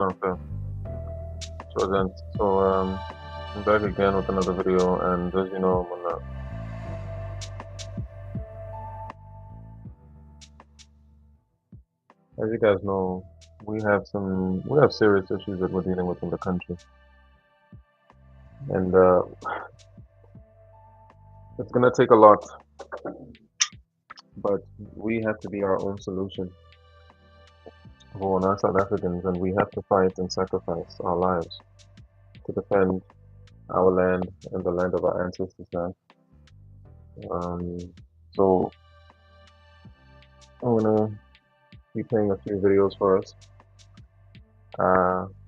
Okay. So then, I'm back again with another video, and as you know, as you guys know, we have serious issues that we're dealing with in the country, and it's gonna take a lot, but we have to be our own solution for non South Africans, and we have to fight and sacrifice our lives to defend our land and the land of our ancestors now. Um, so I'm gonna be playing a few videos for us,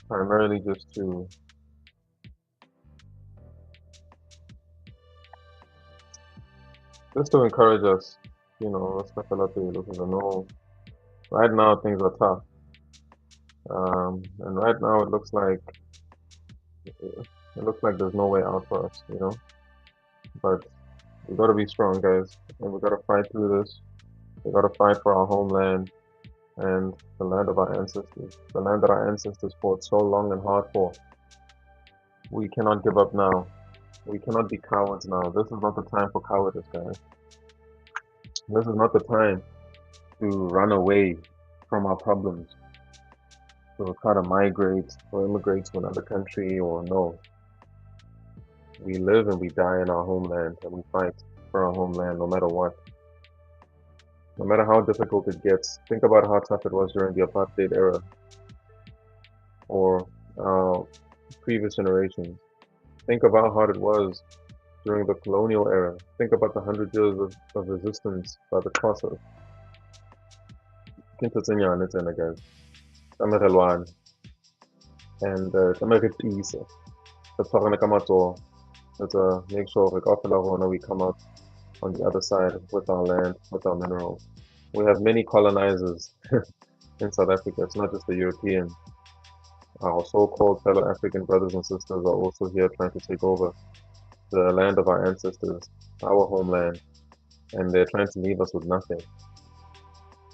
primarily just to encourage us, respect a lot of you, because I know right now things are tough, and right now it looks like there's no way out for us. But we gotta be strong, guys, and we gotta fight through this. We gotta fight for our homeland and the land of our ancestors, the land that our ancestors fought so long and hard for. We cannot give up now. We cannot be cowards now. This is not the time for cowardice, guys. This is not the time to run away from our problems, to try to migrate or immigrate to another country, or no. We live and we die in our homeland, and we fight for our homeland no matter what. No matter how difficult it gets. Think about how tough it was during the apartheid era or previous generations. Think about how hard it was during the colonial era. Think about the 100 years of resistance by the Xhosa. Ke ntho tse nyane tsena, guys. Tlameha re lwane. And tlameha re tiise. Re tshwarane ka matsoho. Let's make sure we come out on the other side with our land, with our minerals. We have many colonizers in South Africa. It's not just the Europeans. Our so-called fellow African brothers and sisters are also here trying to take over the land of our ancestors, our homeland, and they're trying to leave us with nothing.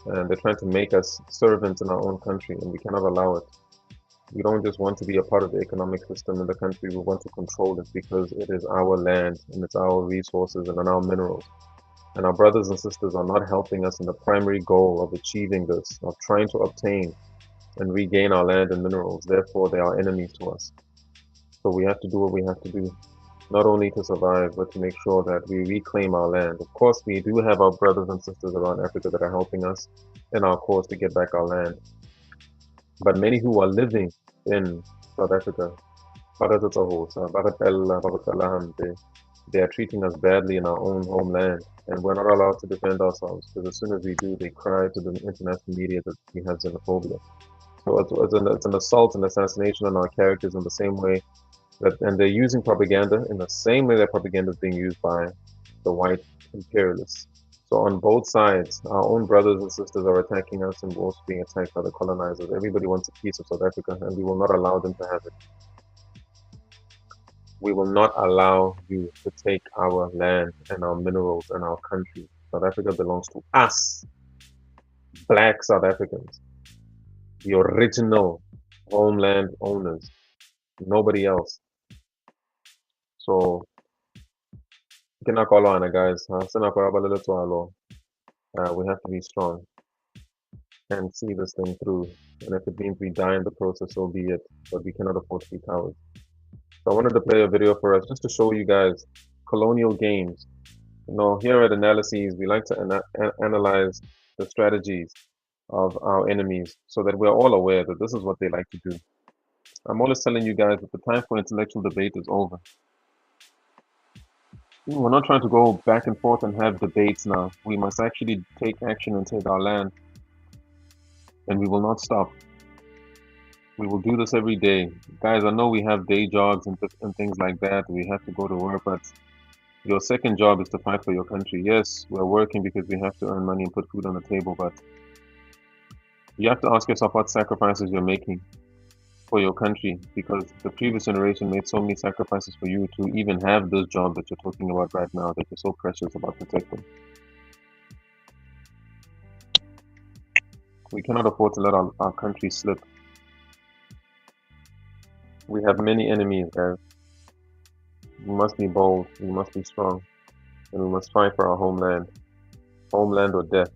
And they're trying to make us servants in our own country, and we cannot allow it. We don't just want to be a part of the economic system in the country, we want to control it because it is our land and it's our resources and our minerals. And our brothers and sisters are not helping us in the primary goal of achieving this, of trying to obtain and regain our land and minerals. Therefore, they are enemies to us. So we have to do what we have to do, not only to survive, but to make sure that we reclaim our land. Of course, we do have our brothers and sisters around Africa that are helping us in our cause to get back our land. But many who are living in South Africa, they are treating us badly in our own homeland, and we're not allowed to defend ourselves because as soon as we do, they cry to the international media that we have xenophobia. So it's an assault and assassination on our characters in the same way and they're using propaganda in the same way that propaganda is being used by the white imperialists. So on both sides, our own brothers and sisters are attacking us, and we're also being attacked by the colonizers. Everybody wants a piece of South Africa, and we will not allow them to have it. We will not allow you to take our land and our minerals and our country. South Africa belongs to us, black South Africans, the original homeland owners, nobody else. So, guys. We have to be strong and see this thing through. And if it means we die in the process, so be it. But we cannot afford to be cowards. So I wanted to play a video for us just to show you guys Colonial Games. Here at Analyses, we like to analyze the strategies of our enemies so that we're all aware that this is what they like to do. I'm always telling you guys that the time for intellectual debate is over. We're not trying to go back and forth and have debates now. We must actually take action and take our land. And we will not stop. We will do this every day. Guys, I know we have day jobs and things like that. We have to go to work, but your second job is to fight for your country. Yes, we're working because we have to earn money and put food on the table, but you have to ask yourself what sacrifices you're making for your country, because the previous generation made so many sacrifices for you to even have this job that you're talking about right now, that you're so precious about protecting. We cannot afford to let our country slip. We have many enemies, guys. We must be bold, we must be strong, and we must fight for our homeland. Homeland or death.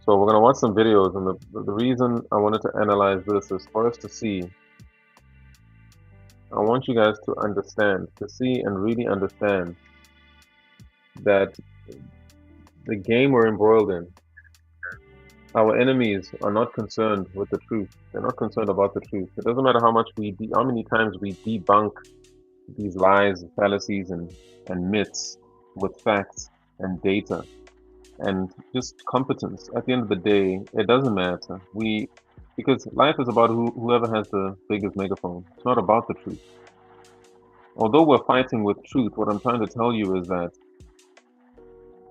So we're gonna watch some videos, and the reason I wanted to analyze this is for us to see. I want you guys to understand, to see and really understand that the game we're embroiled in, our enemies are not concerned with the truth. They're not concerned about the truth. It doesn't matter how many times we debunk these lies, fallacies, and myths with facts and data and just competence. At the end of the day, it doesn't matter. Because life is about whoever has the biggest megaphone. It's not about the truth. Although we're fighting with truth, what I'm trying to tell you is that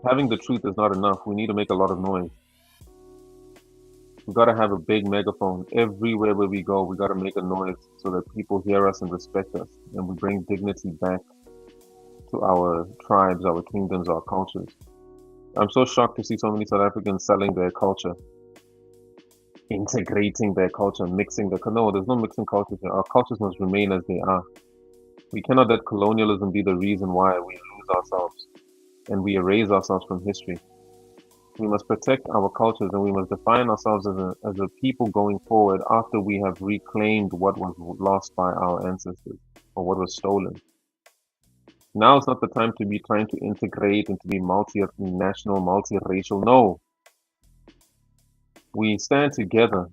having the truth is not enough. We need to make a lot of noise. We got to have a big megaphone everywhere where we go. We got to make a noise so that people hear us and respect us, and we bring dignity back to our tribes, our kingdoms, our cultures. I'm so shocked to see so many South Africans selling their culture, integrating their culture, mixing the. No, there's no mixing cultures here. Our cultures must remain as they are. We cannot let colonialism be the reason why we lose ourselves and we erase ourselves from history. We must protect our cultures, and we must define ourselves as a people going forward after we have reclaimed what was lost by our ancestors or what was stolen. Now it's not the time to be trying to integrate and to be multinational, multiracial. No. We stand together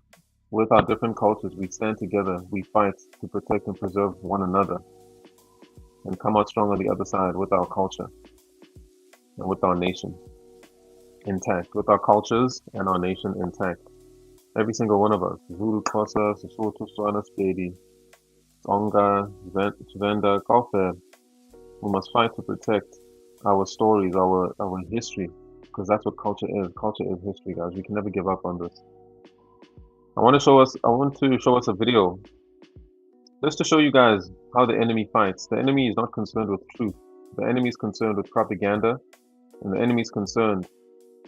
with our different cultures. We stand together. We fight to protect and preserve one another and come out strong on the other side with our culture and with our nation intact, with our cultures and our nation intact. Every single one of us, Zulu, Xhosa, Sesotho, Tswana, Sepedi, Tsonga, Tshivenda, Kaufel, we must fight to protect our stories, our history, because that's what culture is. Culture is history, guys. We can never give up on this. I want to show us a video just to show you guys how the enemy fights. The enemy is not concerned with truth. The enemy is concerned with propaganda, and the enemy is concerned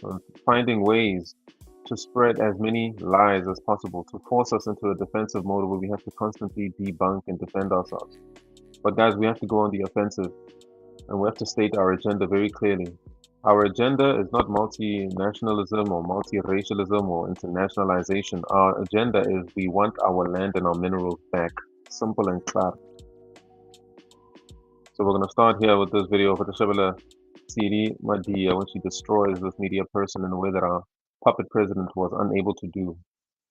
with finding ways to spread as many lies as possible, to force us into a defensive mode where we have to constantly debunk and defend ourselves. But guys, we have to go on the offensive, and we have to state our agenda very clearly. Our agenda is not multinationalism or multiracialism or internationalization. Our agenda is we want our land and our minerals back. Simple and clear. So we're going to start here with this video of Shabela CD Madia when she destroys this media person in a way that our puppet president was unable to do.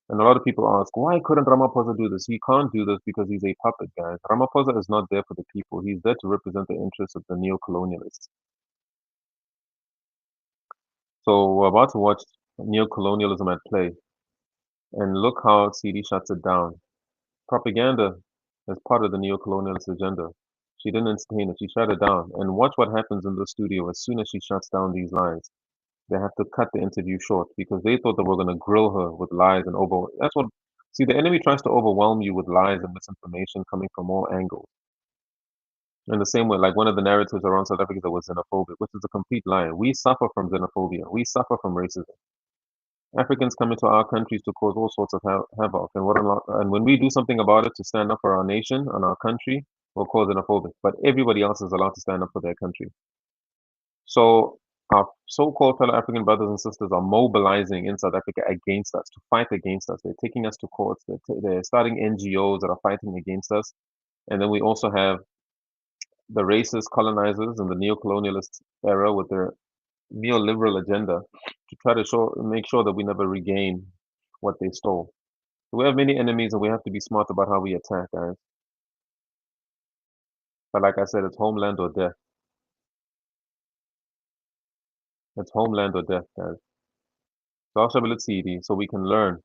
And a lot of people ask, why couldn't Ramaphosa do this? He can't do this because he's a puppet, guys. Ramaphosa is not there for the people. He's there to represent the interests of the neo-colonialists. So we're about to watch neo-colonialism at play. And look how CD shuts it down. Propaganda is part of the neo-colonialist agenda. She didn't entertain it. She shut it down. And watch what happens in the studio as soon as she shuts down these lies. They have to cut the interview short because they thought that we're going to grill her with lies and That's what. See, the enemy tries to overwhelm you with lies and misinformation coming from all angles. In the same way, like one of the narratives around South Africa that was xenophobic, which is a complete lie. We suffer from xenophobia. We suffer from racism. Africans come into our countries to cause all sorts of havoc, and when we do something about it to stand up for our nation and our country, we're called xenophobic. But everybody else is allowed to stand up for their country. So our so-called fellow African brothers and sisters are mobilizing in South Africa against us, to fight against us. They're taking us to courts. They're starting NGOs that are fighting against us. And then we also have the racist colonizers and the neo-colonialist era with their neoliberal agenda to try to make sure that we never regain what they stole. So we have many enemies, and we have to be smart about how we attack, guys. But like I said, it's homeland or death. It's homeland or death, guys. So we can learn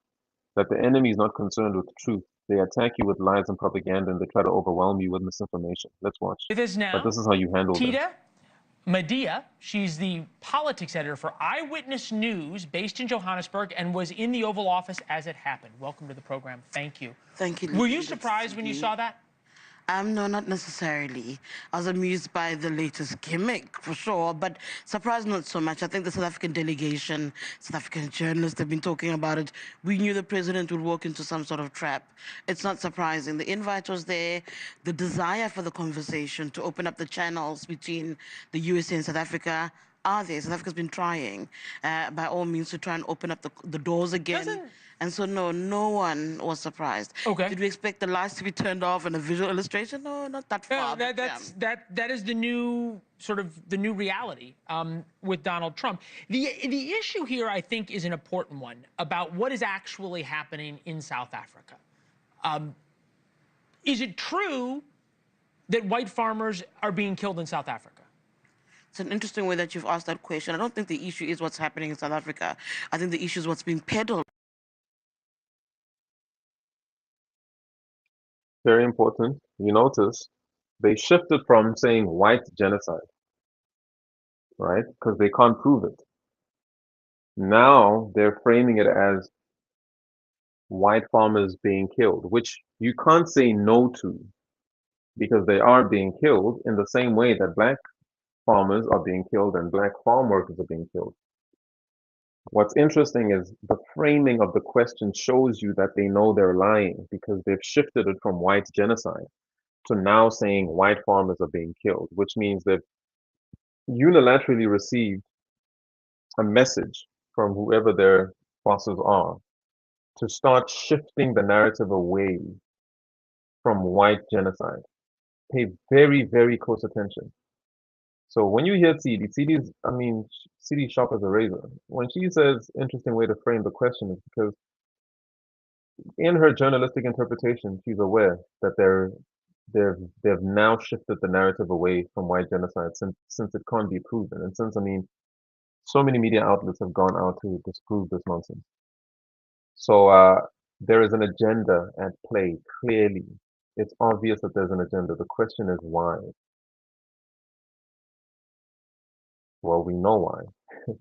that the enemy is not concerned with truth. They attack you with lies and propaganda, and they try to overwhelm you with misinformation. Let's watch. With us now, but this is how you handle Tita them. Madia. She's the politics editor for Eyewitness News, based in Johannesburg, and was in the Oval Office as it happened. Welcome to the program. Thank you. Thank you. Were you surprised when you saw that? No, not necessarily. I was amused by the latest gimmick, for sure, but surprised not so much. I think the South African delegation, South African journalists have been talking about it. We knew the president would walk into some sort of trap. It's not surprising. The invite was there, the desire for the conversation to open up the channels between the USA and South Africa are there. South Africa's been trying, by all means, to try and open up the doors again. Doesn't And so, no, no one was surprised. Okay. Did we expect the lights to be turned off and a visual illustration? No, not that No, far. But yeah. that is the new sort of the new reality with Donald Trump. The issue here, I think, is an important one about what is actually happening in South Africa. Is it true that white farmers are being killed in South Africa? It's an interesting way that you've asked that question. I don't think the issue is what's happening in South Africa. I think the issue is what's being peddled. Very important. You notice they shifted from saying white genocide, right? Because they can't prove it. Now they're framing it as white farmers being killed, which you can't say no to because they are being killed in the same way that black farmers are being killed and black farm workers are being killed. What's interesting is the framing of the question shows you that they know they're lying because they've shifted it from white genocide to now saying white farmers are being killed, which means they've unilaterally received a message from whoever their bosses are to start shifting the narrative away from white genocide. Pay very, very close attention. So when you hear CD, CD's, I mean, CD sharp as a razor. When she says interesting way to frame the question is because in her journalistic interpretation, she's aware that they've now shifted the narrative away from white genocide since it can't be proven. And since, I mean, so many media outlets have gone out to disprove this nonsense. So there is an agenda at play, clearly. It's obvious that there's an agenda. The question is why? Well, we know why.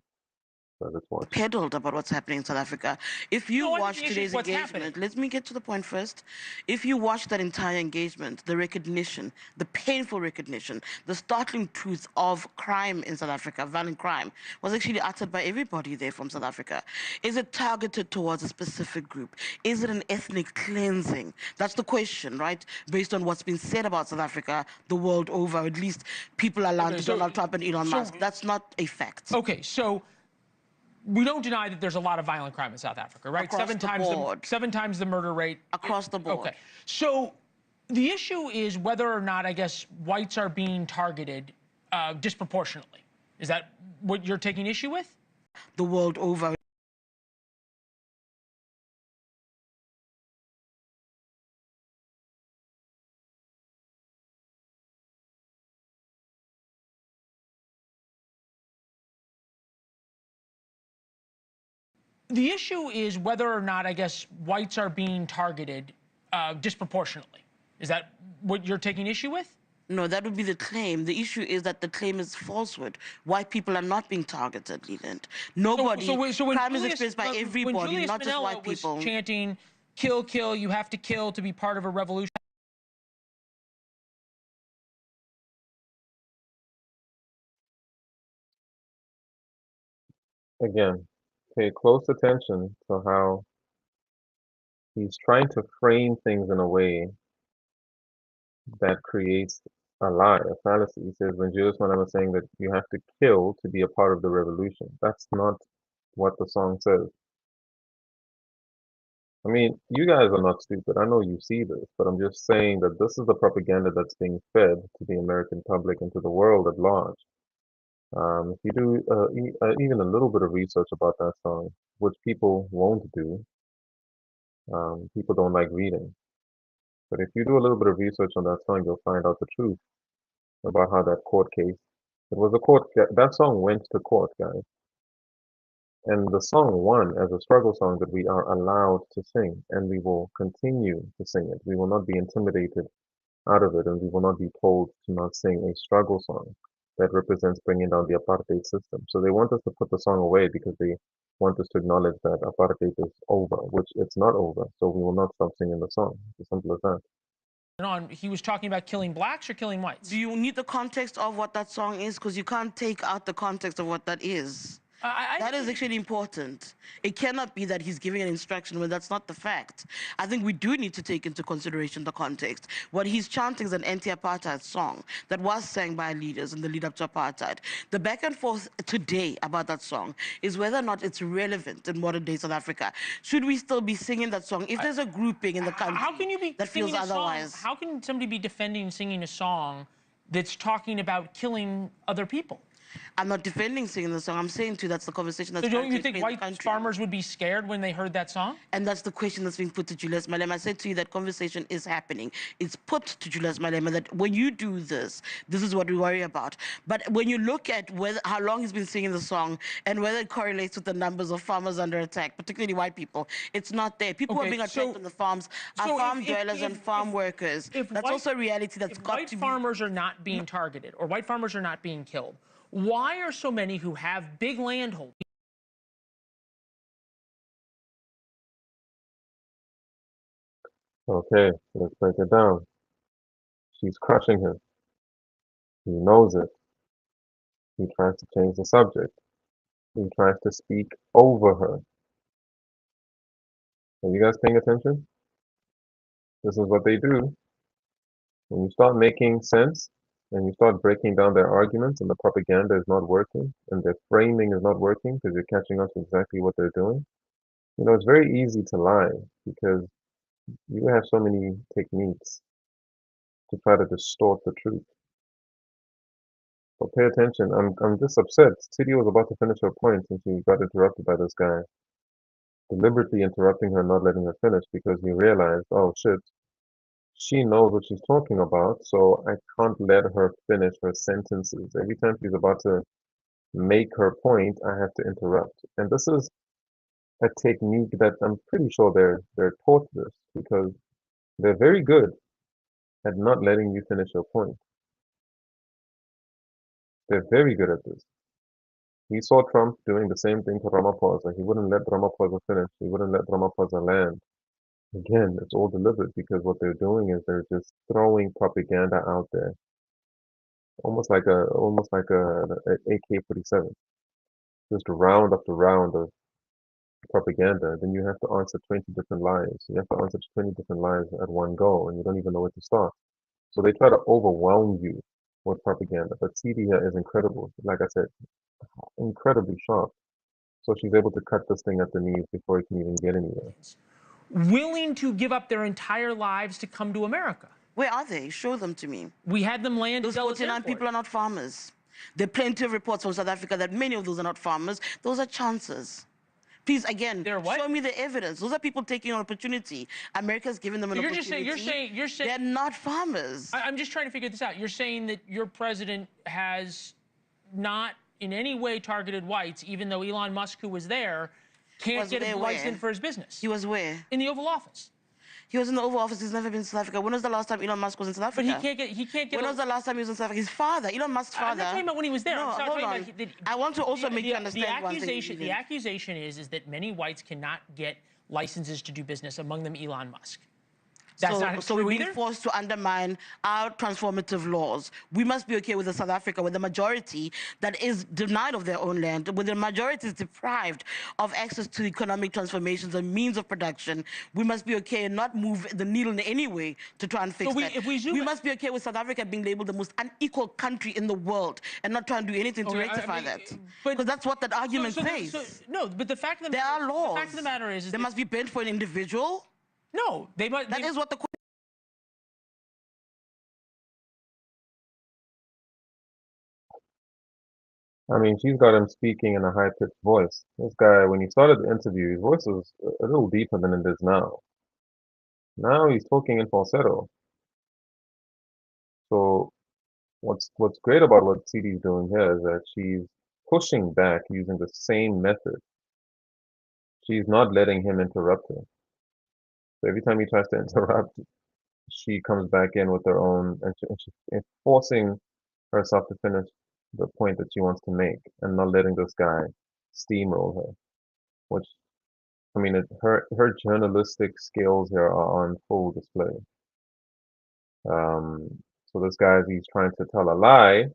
So let's watch. Peddled about what's happening in South Africa. If you No, I think watch the issue is today's what's engagement, happening. let me get to the point first. If you watch that entire engagement, the recognition, the painful recognition, the startling truth of crime in South Africa, violent crime, was actually uttered by everybody there from South Africa. Is it targeted towards a specific group? Is it an ethnic cleansing? That's the question, right? Based on what's been said about South Africa the world over, at least people aligned to Donald Trump and Elon Musk. That's not a fact. Okay, so we don't deny that there's a lot of violent crime in South Africa, right? Across the board. Seven times the murder rate. Across the board. Okay. So the issue is whether or not, I guess, whites are being targeted disproportionately. Is that what you're taking issue with? The world over. The issue is whether or not, I guess, whites are being targeted disproportionately. Is that what you're taking issue with? No, that would be the claim. The issue is that the claim is falsehood. White people are not being targeted, Leland. Nobody. So when crime is Julius, experienced by when everybody, Julius not just white Manella was people. chanting, "Kill, kill, you have to kill to be part of a revolution." Again, pay close attention to how he's trying to frame things in a way that creates a lie, a fallacy. He says when Julius Malema was saying that you have to kill to be a part of the revolution. That's not what the song says. I mean, you guys are not stupid. I know you see this, but I'm just saying that this is the propaganda that's being fed to the American public and to the world at large. If you do even a little bit of research about that song, which people won't do, people don't like reading. But if you do a little bit of research on that song, you'll find out the truth about how that court case. It was a court. That song went to court, guys, and the song won as a struggle song that we are allowed to sing, and we will continue to sing it. We will not be intimidated out of it, and we will not be told to not sing a struggle song that represents bringing down the apartheid system. So they want us to put the song away because they want us to acknowledge that apartheid is over, which it's not over. So we will not stop singing the song. It's as simple as that. on, he was talking about killing blacks or killing whites? Do you need the context of what that song is? Because you can't take out the context of what that is. That is actually important. It cannot be that he's giving an instruction when that's not the fact. I think we do need to take into consideration the context. What he's chanting is an anti-apartheid song that was sang by leaders in the lead up to apartheid. The back and forth today about that song is whether or not it's relevant in modern day South Africa. Should we still be singing that song? If there's a grouping in the country How can you be that feels singing a song? otherwise. How can somebody be defending singing a song that's talking about killing other people? I'm not defending singing the song. I'm saying to you that's the conversation that's So don't you trying to think take place in the white country. farmers would be scared when they heard that song? And that's the question that's being put to Julius Malema. I said to you that conversation is happening. It's put to Julius Malema that when you do this, this is what we worry about. But when you look at how long he's been singing the song and whether it correlates with the numbers of farmers under attack, particularly white people, it's not there. People who are being attacked on the farms are farm dwellers and farm workers. That's also a reality that's got to be. If white farmers are not being targeted or white farmers are not being killed, why are so many who have big landholdings? Okay, let's break it down. She's crushing him. He knows it. He tries to change the subject. He tries to speak over her. Are you guys paying attention? This is what they do. When you start making sense and you start breaking down their arguments and the propaganda is not working and their framing is not working because you're catching on to exactly what they're doing, it's very easy to lie because you have so many techniques to try to distort the truth. But pay attention. I'm just upset. Titi was about to finish her point and she got interrupted by this guy, deliberately interrupting her, not letting her finish because he realized, oh shit, she knows what she's talking about, so I can't let her finish her sentences. Every time she's about to make her point, I have to interrupt. And this is a technique that I'm pretty sure they're taught this because they're very good at not letting you finish your point. They're very good at this. We saw Trump doing the same thing to Ramaphosa. He wouldn't let Ramaphosa finish. He wouldn't let Ramaphosa land. Again, it's all deliberate because what they're doing is they're just throwing propaganda out there, almost like a AK-47, just round after round of propaganda. Then you have to answer 20 different lies. You have to answer 20 different lies at one go, and you don't even know where to start. So they try to overwhelm you with propaganda. But CD here is incredible. Like I said, incredibly sharp. So she's able to cut this thing at the knees before it can even get anywhere. Willing to give up their entire lives to come to America. Where are they? Show them to me. We had them land Those at Dulles 49 Airport. people are not farmers. There are plenty of reports from South Africa that many of those are not farmers. Those are chances. Please, again, show me the evidence. Those are people taking an opportunity. America's giving them an opportunity. You're saying they're not farmers. I'm just trying to figure this out. You're saying that your president has not in any way targeted whites, even though Elon Musk, who was there, can't get a license for his business. He was where? In the Oval Office. He was in the Oval Office. He's never been to South Africa. When was the last time Elon Musk was in South Africa? But he can't get. When was the last time he was in South Africa? His father, Elon Musk's father. I'm not talking about when he was there. No, hold on. I want to also make you understand one thing. The accusation is that many whites cannot get licenses to do business, among them Elon Musk. That's not so true we're either? being forced to undermine our transformative laws. We must be okay with a South Africa where the majority that is denied of their own land, where the majority is deprived of access to economic transformations and means of production. We must be okay and not move the needle in any way to try and fix that. We must be okay with South Africa being labeled the most unequal country in the world and not trying to do anything to rectify that. Because that's what that argument says. No, but the fact of the matter, there are laws. The fact of the matter is they must be bent for an individual. No, they must. That is what the. I mean, she's got him speaking in a high-pitched voice. This guy, when he started the interview, his voice was a little deeper than it is now. Now he's talking in falsetto. So what's great about what CD's doing here is that she's pushing back using the same method. She's not letting him interrupt her. So every time he tries to interrupt, she comes back in with her own, and she's forcing herself to finish the point that she wants to make, and not letting this guy steamroll her. Which, I mean, her journalistic skills here are on full display. So this guy, he's trying to tell a lie.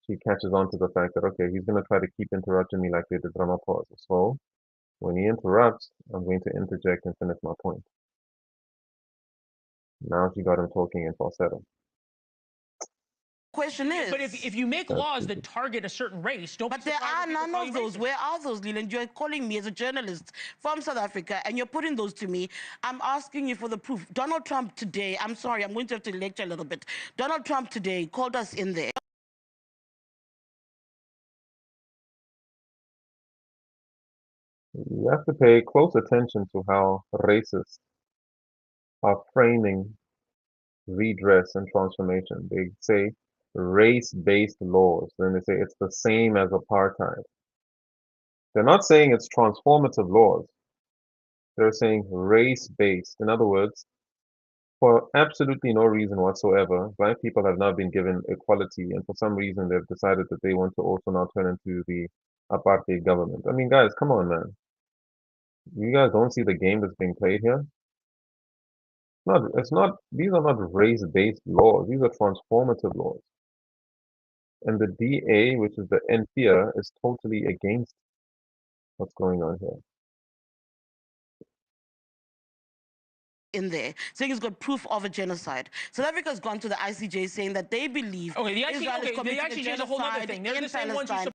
She catches on to the fact that, okay, he's going to try to keep interrupting me like they did Ramaphosa. So when he interrupts, I'm going to interject and finish my point. Now she got him talking in falsetto. Question is, but if you make laws that target a certain race, don't. But there are none of those. Racist. Where are those, Leland? You're calling me as a journalist from South Africa, and you're putting those to me. I'm asking you for the proof. Donald Trump today, I'm sorry, I'm going to have to lecture a little bit. Donald Trump today called us in there. You have to pay close attention to how racists are framing redress and transformation. They say race-based laws. Then they say it's the same as apartheid. They're not saying it's transformative laws. They're saying race-based. In other words, for absolutely no reason whatsoever, black people have now been given equality, and for some reason they've decided that they want to also now turn into the apartheid government. I mean, guys, come on, man. You guys don't see the game that's being played here? These are not race-based laws. These are transformative laws. And the DA, which is the NPA, is totally against what's going on here. In there, saying it's got proof of a genocide. South Africa's gone to the ICJ saying that they believe Israel is committing a genocide is a whole other thing. They're the same ones who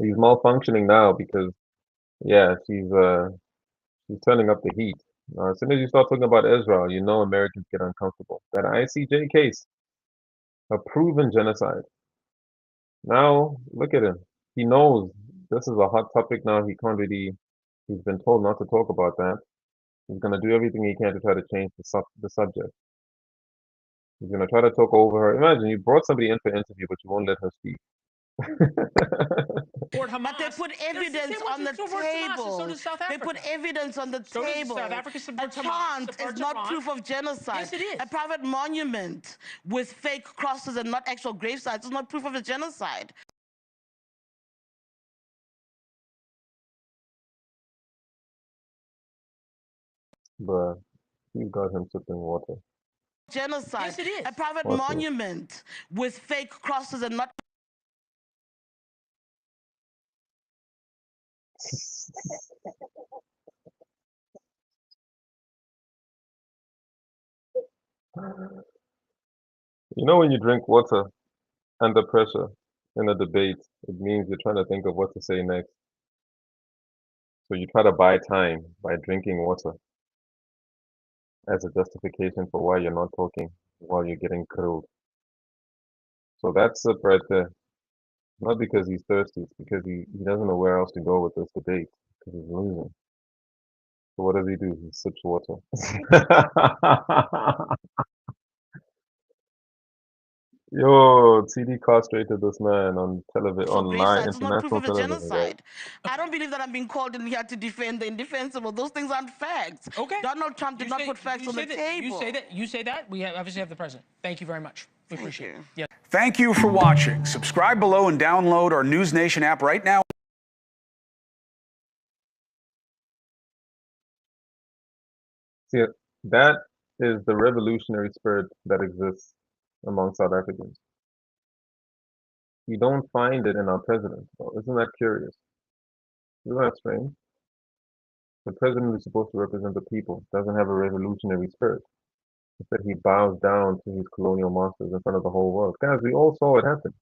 He's malfunctioning now because, yeah, she's turning up the heat. As soon as you start talking about Israel, you know Americans get uncomfortable. That ICJ case, a proven genocide. Now, look at him. He knows this is a hot topic now. He's been told not to talk about that. He's going to do everything he can to try to change the subject. He's going to try to talk over her. Imagine you brought somebody in for an interview, but you won't let her speak. But they put evidence on the table. They put evidence on the table. South Africa supports a chant is not proof of genocide. Yes, it is. A private monument with fake crosses and not actual grave sites is not proof of a genocide. But he got him sipping water. Genocide. Yes, it is. A private monument with fake crosses and not. You know, when you drink water under pressure in a debate, it means you're trying to think of what to say next. So you try to buy time by drinking water as a justification for why you're not talking while you're getting grilled. So that's it right there. Not because he's thirsty, it's because he doesn't know where else to go with this debate because he's losing. So what does he do? He sips water. Yo, TD castrated this man on television, on live It's not proof international of a television. genocide. I don't believe that I'm being called in here to defend the indefensible. Those things aren't facts. Okay. Donald Trump did not put facts on the table. You say that. We obviously have the president. Thank you very much. We appreciate it. Yeah. Thank you for watching. Subscribe below and download our News Nation app right now. See, that is the revolutionary spirit that exists among South Africans. You don't find it in our president. Though. Isn't that curious? Isn't that strange? The president is supposed to represent the people, doesn't have a revolutionary spirit. Instead, he bows down to his colonial masters in front of the whole world. Guys, we all saw it happen.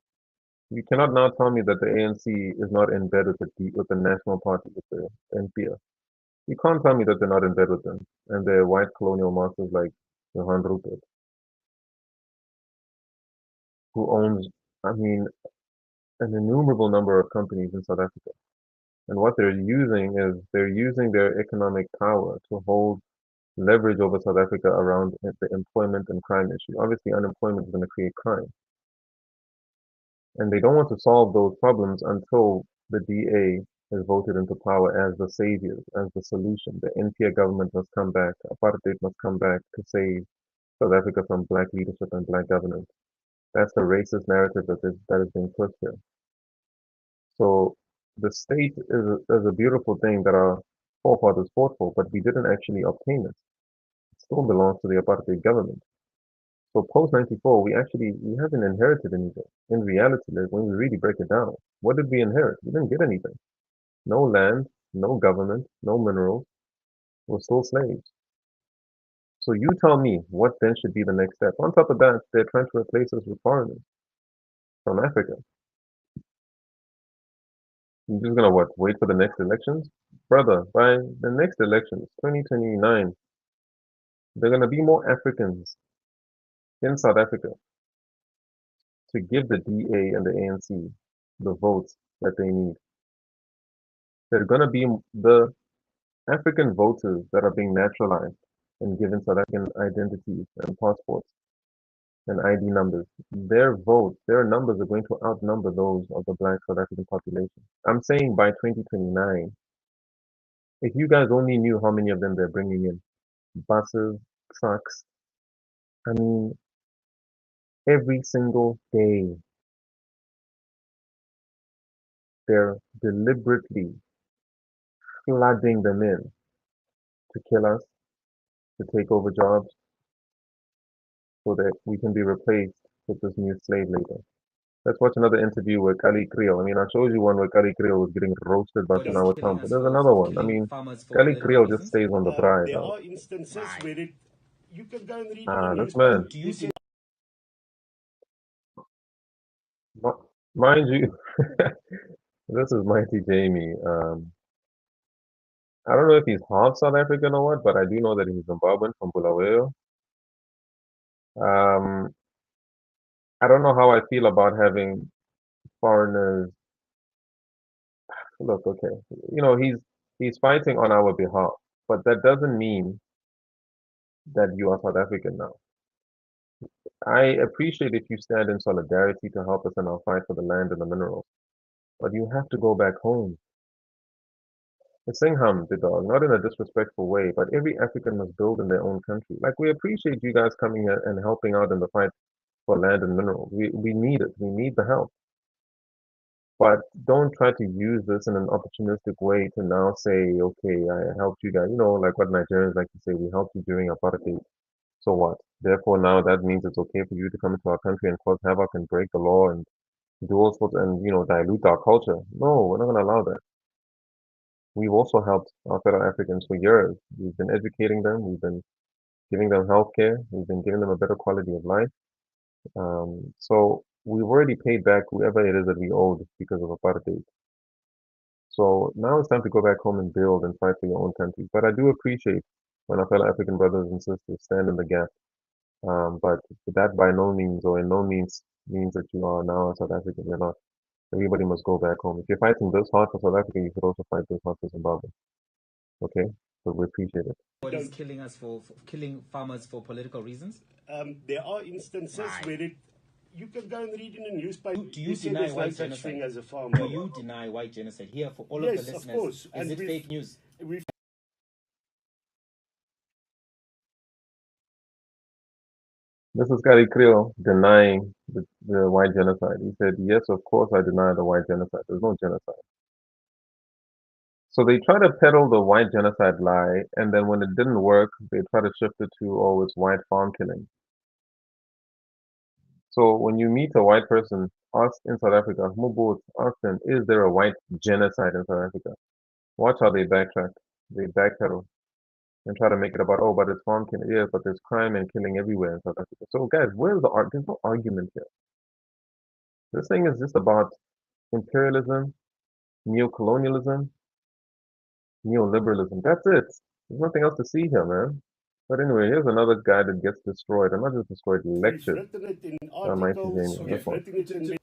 You cannot now tell me that the ANC is not in bed with the National Party, with the NPA. You can't tell me that they're not in bed with them and they're white colonial masters like Johan Rupert, who owns, I mean, an innumerable number of companies in South Africa. And what they're using is they're using their economic power to hold leverage over South Africa around the employment and crime issue. Obviously, unemployment is going to create crime. And they don't want to solve those problems until the DA is voted into power as the savior, as the solution. The NPA government must come back, apartheid must come back to save South Africa from black leadership and black governance. That's the racist narrative that is being pushed here. So the state is a beautiful thing that our forefathers fought for, but we didn't actually obtain it. It still belongs to the apartheid government. So post 94, we haven't inherited anything. In reality, like, when we really break it down, what did we inherit? We didn't get anything. No land, no government, no minerals. We're still slaves. So you tell me what then should be the next step. On top of that, they're trying to replace us with foreigners from Africa. You're just gonna what? Wait for the next elections? Brother, by the next elections, 2029, there are gonna be more Africans in South Africa to give the DA and the ANC the votes that they need. They're gonna be the African voters that are being naturalized and given South African identities and passports and ID numbers. Their votes, their numbers are going to outnumber those of the black South African population. I'm saying by 2029, if you guys only knew how many of them they're bringing in, buses, trucks, I mean, every single day, they're deliberately flooding them in to kill us, to take over jobs, so that we can be replaced with this new slave labor. Let's watch another interview with Kali Creole. I mean, I showed you one where Kali Creole was getting roasted by Tanawa Trump, but there's another one. I mean, Kali Creole just stays on the bride. There are instances where you can go and read in the This newspaper. man, mind you, this is Mighty Jamie. I don't know if he's half South African or what, but I do know that he's Zimbabwean from Bulawayo. Um, I don't know how I feel about having foreigners. Look, okay, he's fighting on our behalf, but that doesn't mean that you are South African now. I appreciate if you stand in solidarity to help us in our fight for the land and the minerals, but you have to go back home. It's Singham, the dog, not in a disrespectful way, but every African must build in their own country. Like, we appreciate you guys coming here and helping out in the fight for land and minerals. We need it. We need the help. But don't try to use this in an opportunistic way to now say, okay, I helped you guys. Like what Nigerians like to say, we helped you during apartheid. So what? Therefore, now that means it's okay for you to come into our country and cause havoc and break the law and do all sorts and, dilute our culture. No, we're not going to allow that. We've also helped our fellow Africans for years. We've been educating them. We've been giving them healthcare. We've been giving them a better quality of life. So we've already paid back whoever it is that we owed because of apartheid. So now it's time to go back home and build and fight for your own country. But I do appreciate when our fellow African brothers and sisters stand in the gap. But that by no means or in no means means that you are now a South African. You're not. Everybody must go back home. If you're fighting this hard for South Africa, you should also fight this hard for Zimbabwe. Okay? So we appreciate it. What is killing us for killing farmers for political reasons? There are instances where you can go and read in the newspaper. Do you deny white genocide? As a farmer. Do you deny white genocide? Here, for all of the listeners, of course. Is it fake news? This is Gary Creel denying the white genocide. He said, yes, of course I deny the white genocide. There's no genocide. So they try to peddle the white genocide lie, and then when it didn't work, they try to shift it to, oh, it's white farm killing. So when you meet a white person, ask in South Africa, ask them, is there a white genocide in South Africa? Watch how they backtrack. They backpedal and try to make it about, oh, but it's farm killing. Yeah, but there's crime and killing everywhere in South Africa. So guys, where's the art? There's no argument here. This thing is just about imperialism, neocolonialism, neoliberalism. That's it. There's nothing else to see here, man. But anyway, here's another guy that gets destroyed. I'm not just destroyed, lectured.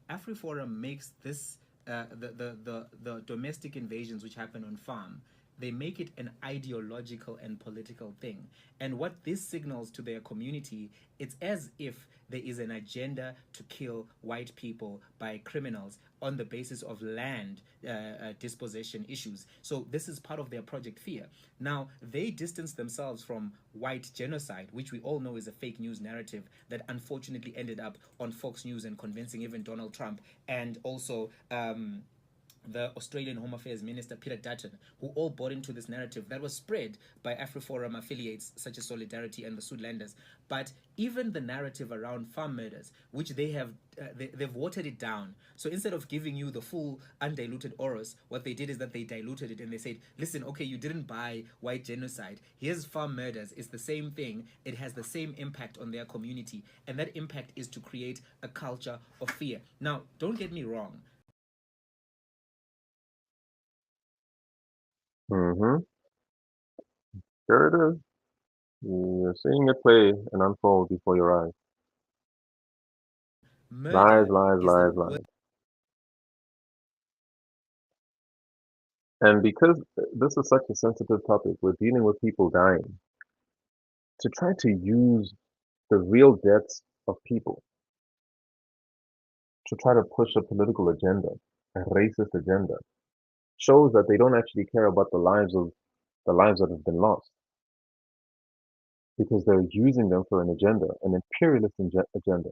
AfriForum makes this the domestic invasions which happen on farm. They make it an ideological and political thing. And what this signals to their community, it's as if there is an agenda to kill white people by criminals on the basis of land dispossession issues. So this is part of their Project Fear. Now, they distance themselves from white genocide, which we all know is a fake news narrative that unfortunately ended up on Fox News and convincing even Donald Trump and also the Australian Home Affairs Minister Peter Dutton, who all bought into this narrative that was spread by AfriForum affiliates such as Solidarity and the Sudlanders. But even the narrative around farm murders, which they've watered it down. So instead of giving you the full undiluted oros, what they did is that they diluted it and they said, listen, okay, you didn't buy white genocide. Here's farm murders. It's the same thing. It has the same impact on their community. And that impact is to create a culture of fear. Now, don't get me wrong. Mm-hmm. There it is. You're seeing it play and unfold before your eyes. Murder Lies, is the lies, word. lies. And because this is such a sensitive topic, we're dealing with people dying. To try to use the real deaths of people to try to push a political agenda, a racist agenda, shows that they don't actually care about the lives that have been lost, because they're using them for an agenda, an imperialist agenda.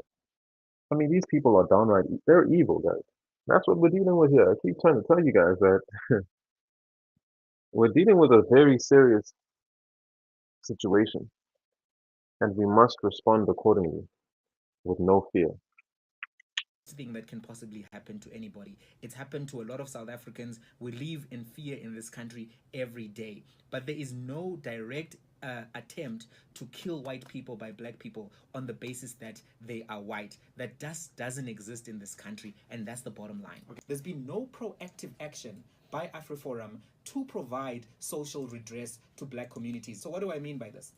I mean, these people are downright, they're evil, guys. That's what we're dealing with here. I keep trying to tell you guys that we're dealing with a very serious situation, and we must respond accordingly with no fear. Thing that can possibly happen to anybody. It's happened to a lot of South Africans. We live in fear in this country every day, but there is no direct attempt to kill white people by black people on the basis that they are white. That doesn't exist in this country, and that's the bottom line. Okay. There's been no proactive action by AfriForum to provide social redress to black communities. So what do I mean by this?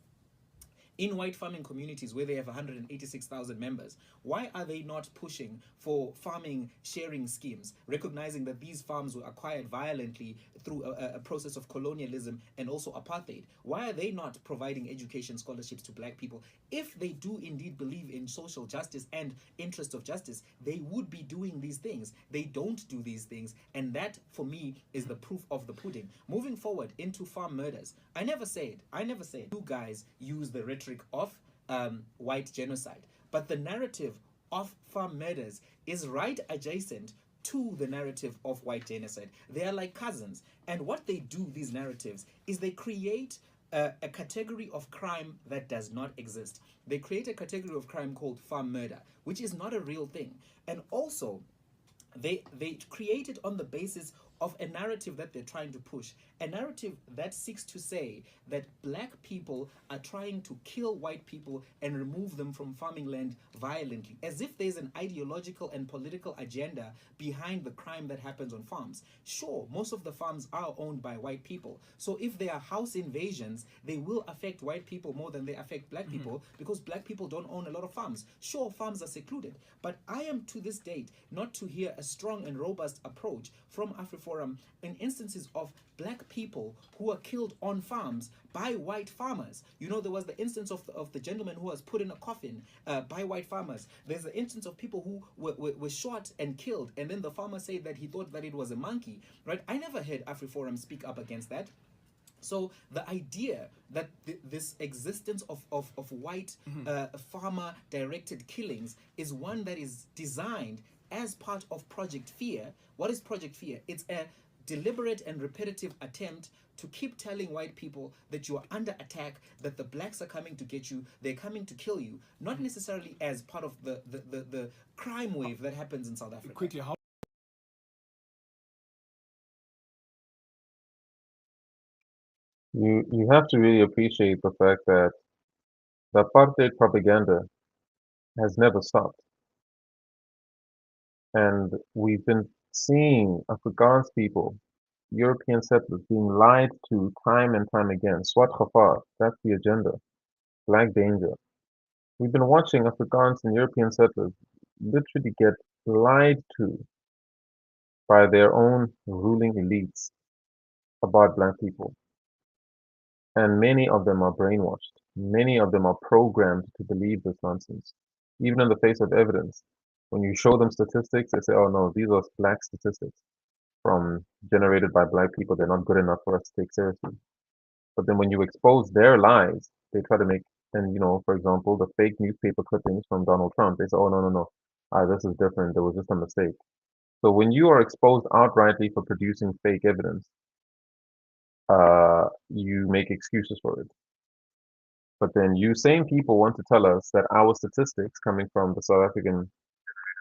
In white farming communities where they have 186,000 members, why are they not pushing for farming sharing schemes, recognizing that these farms were acquired violently through a process of colonialism and also apartheid? Why are they not providing education scholarships to black people? If they do indeed believe in social justice and interest of justice, they would be doing these things. They don't do these things, and that for me is the proof of the pudding. Moving forward into farm murders, I never said you guys use the rhetoric of white genocide, but the narrative of farm murders is right adjacent to the narrative of white genocide. They are like cousins, and what they do, these narratives, is they create a category of crime that does not exist. They create a category of crime called farm murder, which is not a real thing. And also, they create it on the basis of a narrative that they're trying to push, a narrative that seeks to say that black people are trying to kill white people and remove them from farming land violently, as if there's an ideological and political agenda behind the crime that happens on farms. Sure, most of the farms are owned by white people, so if there are house invasions, they will affect white people more than they affect black people, because black people don't own a lot of farms. Sure, farms are secluded, but I am to this date not to hear a strong and robust approach from AfriForum in instances of black people who are killed on farms by white farmers. You know, there was the instance of the gentleman who was put in a coffin by white farmers. There's the instance of people who were shot and killed, and then the farmer said that he thought that it was a monkey, right? I never heard AfriForum speak up against that. So the idea that this existence of white farmer-directed killings is one that is designed as part of Project Fear. What is Project Fear? It's a deliberate and repetitive attempt to keep telling white people that you are under attack, that the blacks are coming to get you, they're coming to kill you, not necessarily as part of the crime wave that happens in South Africa. Quickly, how You have to really appreciate the fact that the apartheid propaganda has never stopped. And we've been seeing Afrikaans people, European settlers, being lied to time and time again. Swat Gafar, that's the agenda. Black danger. We've been watching Afrikaans and European settlers literally get lied to by their own ruling elites about black people. And many of them are brainwashed. Many of them are programmed to believe this nonsense, even in the face of evidence. When you show them statistics, they say, oh no, these are black statistics from generated by black people. They're not good enough for us to take seriously. But then when you expose their lies, they try to make, and for example, the fake newspaper clippings from Donald Trump, they say, oh no, no, no, this is different. There was just a mistake. So when you are exposed outrightly for producing fake evidence, you make excuses for it. But then you same people want to tell us that our statistics coming from the South African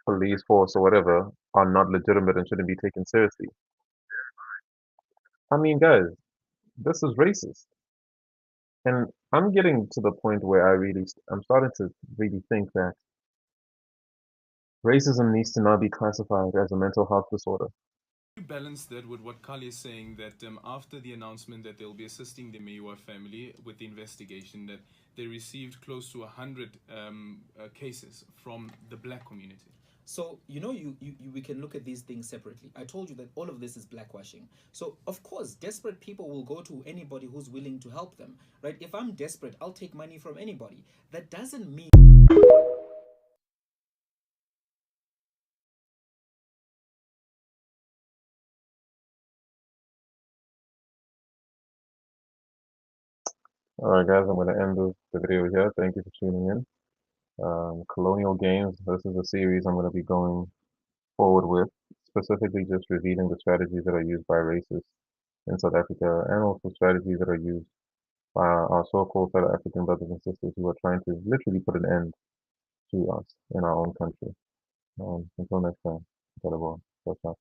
police force or whatever are not legitimate and shouldn't be taken seriously. I mean, guys, this is racist. And I'm getting to the point where I'm starting to really think that racism needs to now be classified as a mental health disorder. You balance that with what Kali is saying, that after the announcement that they'll be assisting the Mayua family with the investigation, that they received close to 100 cases from the black community. So, we can look at these things separately. I told you that all of this is blackwashing. So, of course, desperate people will go to anybody who's willing to help them, right? If I'm desperate, I'll take money from anybody. That doesn't mean... All right, guys, I'm going to end the video here. Thank you for tuning in. Colonial Games, this is a series I'm going to be going forward with, specifically just revealing the strategies that are used by racists in South Africa and also strategies that are used by our so-called South African brothers and sisters who are trying to literally put an end to us in our own country. Until next time, ciao, ciao.